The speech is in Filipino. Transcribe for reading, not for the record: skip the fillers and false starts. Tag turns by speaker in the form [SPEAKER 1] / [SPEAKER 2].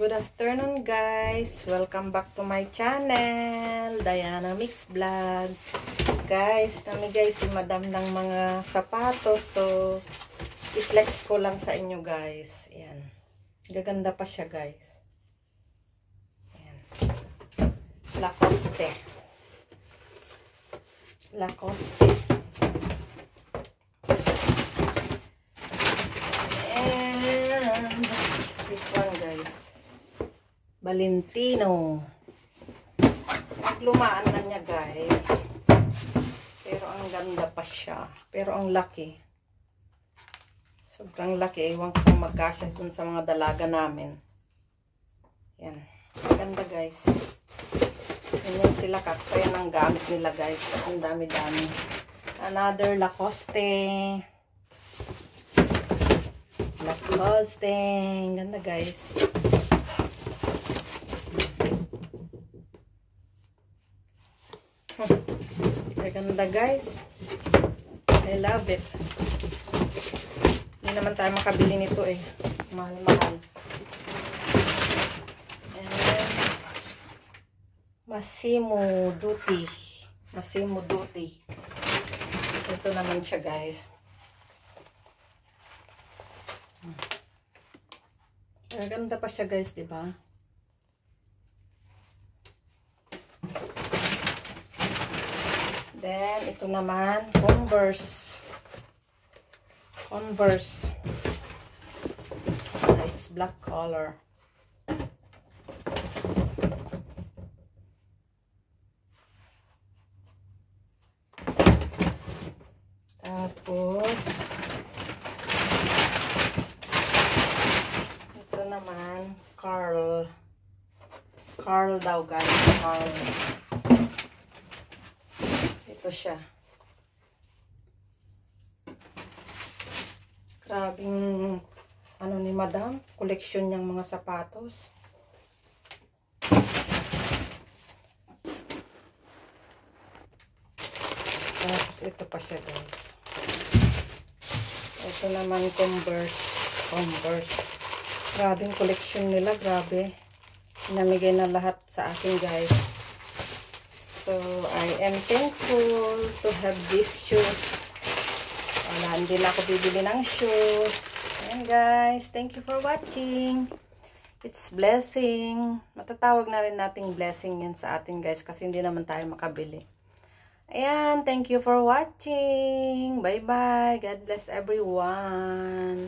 [SPEAKER 1] Good afternoon guys, welcome back to my channel, Diana Mix Vlog. Guys, namigay si madam ng mga sapatos, so i-flex ko lang sa inyo guys. Ayan, gaganda pa siya guys. Ayan. Lacoste. And this one guys, Valentino. Lumaan na niya guys, pero ang ganda pa siya, pero ang laki, sobrang laki. Ewan ko kung magkasya dun sa mga dalaga namin. Yan, ganda guys. Ganyan sila kaksaya ng gamit nila guys, ang dami-dami. Another Lacoste, ganda guys. Ganda guys, I love it. Hindi naman tayo makabili nito eh, mahal-mahal. And then Massimo Dutti. Ito naman siya guys. Ganda pa siya guys, di ba? Then, ito naman, Converse. It's black color. Tapos, ito naman, Carl daw guys, Carl. Ito siya. Grabing ano ni madam, collection niyang mga sapatos. Tapos ito pa siya guys. Ito naman Converse. Grabing collection nila, grabe. Namigay na lahat sa akin guys. So, I am thankful to have these shoes. Wala, hindi na ako bibili ng shoes. Ayan guys, thank you for watching. It's blessing. Matatawag na rin nating blessing yan sa atin guys, kasi hindi naman tayo makabili. Ayan, thank you for watching. Bye-bye. God bless everyone.